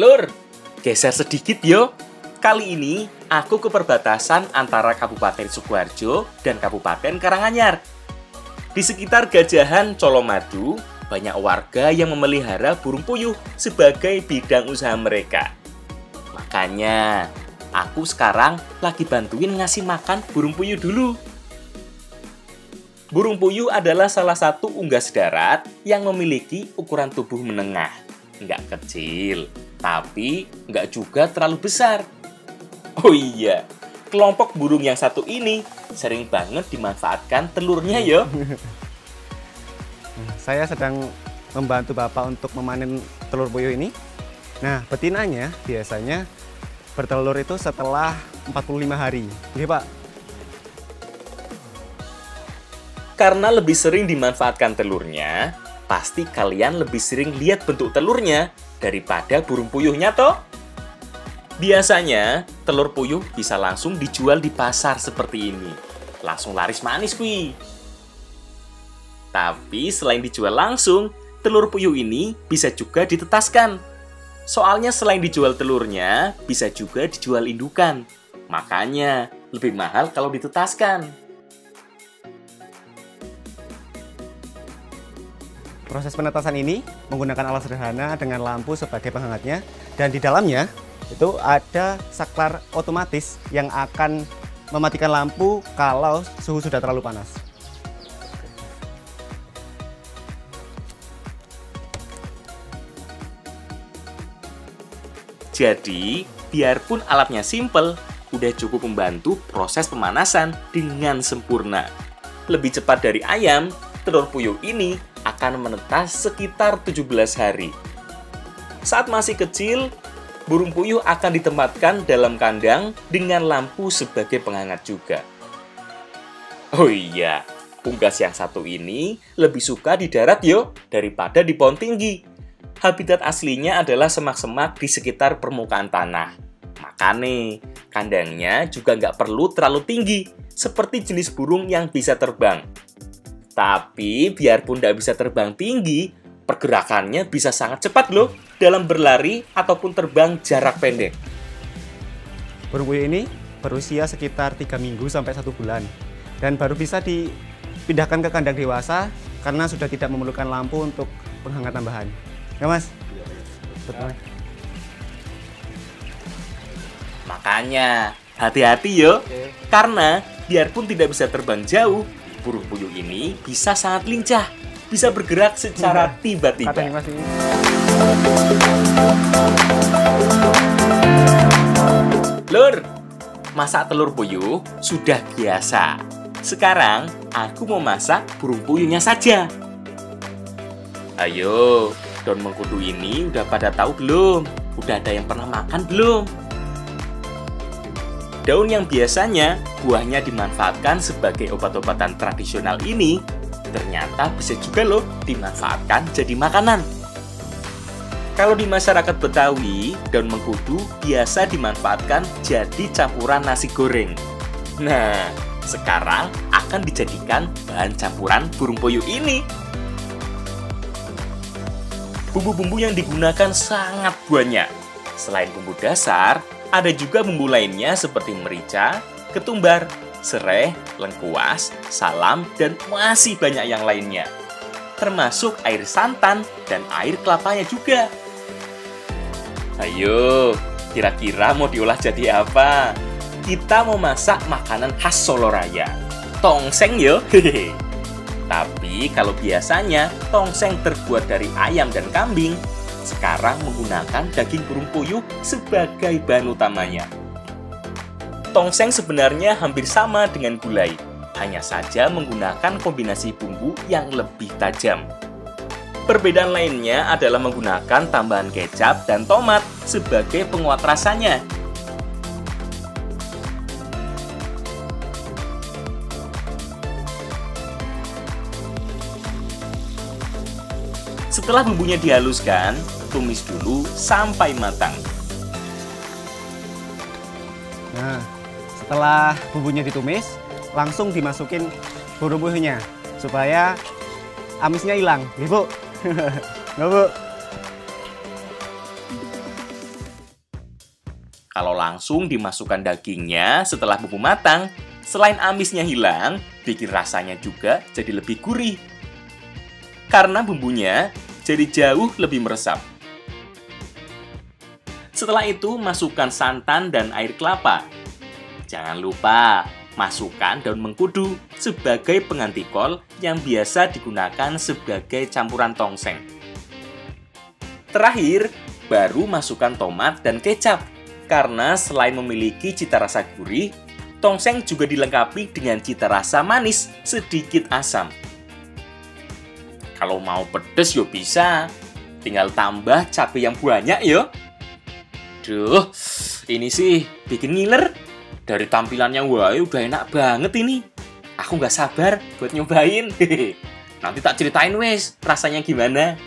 Lur, geser sedikit yo. Kali ini aku ke perbatasan antara Kabupaten Sukoharjo dan Kabupaten Karanganyar. Di sekitar Gajahan Colomadu, banyak warga yang memelihara burung puyuh sebagai bidang usaha mereka. Makanya, aku sekarang lagi bantuin ngasih makan burung puyuh dulu. Burung puyuh adalah salah satu unggas darat yang memiliki ukuran tubuh menengah. Nggak kecil, tapi nggak juga terlalu besar. Oh iya, kelompok burung yang satu ini sering banget dimanfaatkan telurnya yo. Saya sedang membantu Bapak untuk memanen telur puyuh ini. Nah, betinanya biasanya bertelur itu setelah 45 hari. Oke, Pak. Karena lebih sering dimanfaatkan telurnya, pasti kalian lebih sering lihat bentuk telurnya daripada burung puyuhnya toh. Biasanya, telur puyuh bisa langsung dijual di pasar seperti ini. Langsung laris manis kuy. Tapi selain dijual langsung, telur puyuh ini bisa juga ditetaskan. Soalnya selain dijual telurnya, bisa juga dijual indukan. Makanya, lebih mahal kalau ditetaskan. Proses penetasan ini menggunakan alat sederhana dengan lampu sebagai penghangatnya, dan di dalamnya itu ada saklar otomatis yang akan mematikan lampu kalau suhu sudah terlalu panas. Jadi, biarpun alatnya simple, udah cukup membantu proses pemanasan dengan sempurna. Lebih cepat dari ayam, telur puyuh ini akan menetas sekitar 17 hari. Saat masih kecil, burung puyuh akan ditempatkan dalam kandang dengan lampu sebagai penghangat juga. Oh iya, unggas yang satu ini lebih suka di darat yo daripada di pohon tinggi. Habitat aslinya adalah semak-semak di sekitar permukaan tanah. Makanya, kandangnya juga nggak perlu terlalu tinggi, seperti jenis burung yang bisa terbang. Tapi, biarpun nggak bisa terbang tinggi, pergerakannya bisa sangat cepat loh dalam berlari ataupun terbang jarak pendek. Burung puyuh ini berusia sekitar 3 minggu sampai 1 bulan dan baru bisa dipindahkan ke kandang dewasa karena sudah tidak memerlukan lampu untuk penghangat tambahan. Ya, Mas? Betul. Makanya, hati-hati yo. Karena, biarpun tidak bisa terbang jauh, burung puyuh ini bisa sangat lincah, bisa bergerak secara tiba-tiba. Lur, masak telur puyuh sudah biasa. Sekarang, aku mau masak burung puyuhnya saja. Ayo, daun mengkudu ini udah pada tahu belum? Udah ada yang pernah makan belum? Daun yang biasanya buahnya dimanfaatkan sebagai obat-obatan tradisional ini ternyata bisa juga loh dimanfaatkan jadi makanan. Kalau di masyarakat Betawi, daun mengkudu biasa dimanfaatkan jadi campuran nasi goreng. Nah, sekarang akan dijadikan bahan campuran burung puyuh ini. Bumbu-bumbu yang digunakan sangat banyak. Selain bumbu dasar, ada juga bumbu lainnya seperti merica, ketumbar, serai, lengkuas, salam, dan masih banyak yang lainnya. Termasuk air santan dan air kelapanya juga. Ayo, kira-kira mau diolah jadi apa? Kita mau masak makanan khas Soloraya. Tongseng yo. Tapi kalau biasanya tongseng terbuat dari ayam dan kambing, sekarang menggunakan daging burung puyuh sebagai bahan utamanya. Tongseng sebenarnya hampir sama dengan gulai, hanya saja menggunakan kombinasi bumbu yang lebih tajam. Perbedaan lainnya adalah menggunakan tambahan kecap dan tomat sebagai penguat rasanya. Setelah bumbunya dihaluskan, tumis dulu sampai matang. Nah, setelah bumbunya ditumis, langsung dimasukin burung puyuhnya supaya amisnya hilang, nih Bu. Nggak, Bu? Kalau langsung dimasukkan dagingnya setelah bumbu matang, selain amisnya hilang, bikin rasanya juga jadi lebih gurih. Karena bumbunya jadi jauh lebih meresap. Setelah itu, masukkan santan dan air kelapa. Jangan lupa, masukkan daun mengkudu sebagai pengganti kol yang biasa digunakan sebagai campuran tongseng. Terakhir, baru masukkan tomat dan kecap. Karena selain memiliki cita rasa gurih, tongseng juga dilengkapi dengan cita rasa manis sedikit asam. Kalau mau pedes yo bisa, tinggal tambah cabai yang banyak yo. Duh, ini sih bikin ngiler. Dari tampilannya wae udah enak banget ini. Aku nggak sabar buat nyobain. Nanti tak ceritain wes rasanya gimana.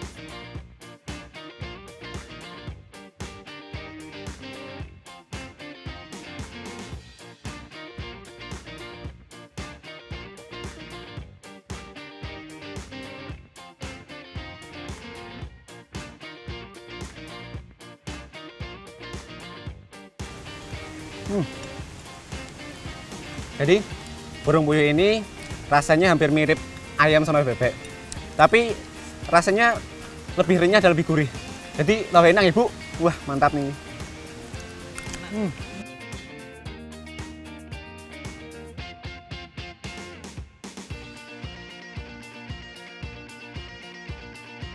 Jadi burung puyuh ini rasanya hampir mirip ayam sama bebek, tapi rasanya lebih renyah dan lebih gurih. Jadi lebih enak ibu. Wah mantap nih.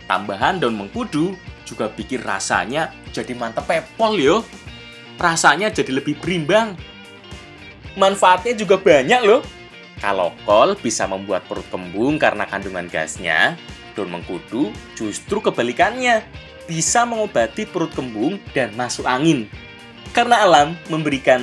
Tambahan daun mengkudu juga bikin rasanya jadi mantep pepol yo. Rasanya jadi lebih berimbang. Manfaatnya juga banyak loh. Kalau kol bisa membuat perut kembung karena kandungan gasnya, daun mengkudu justru kebalikannya, bisa mengobati perut kembung dan masuk angin. Karena alam memberikan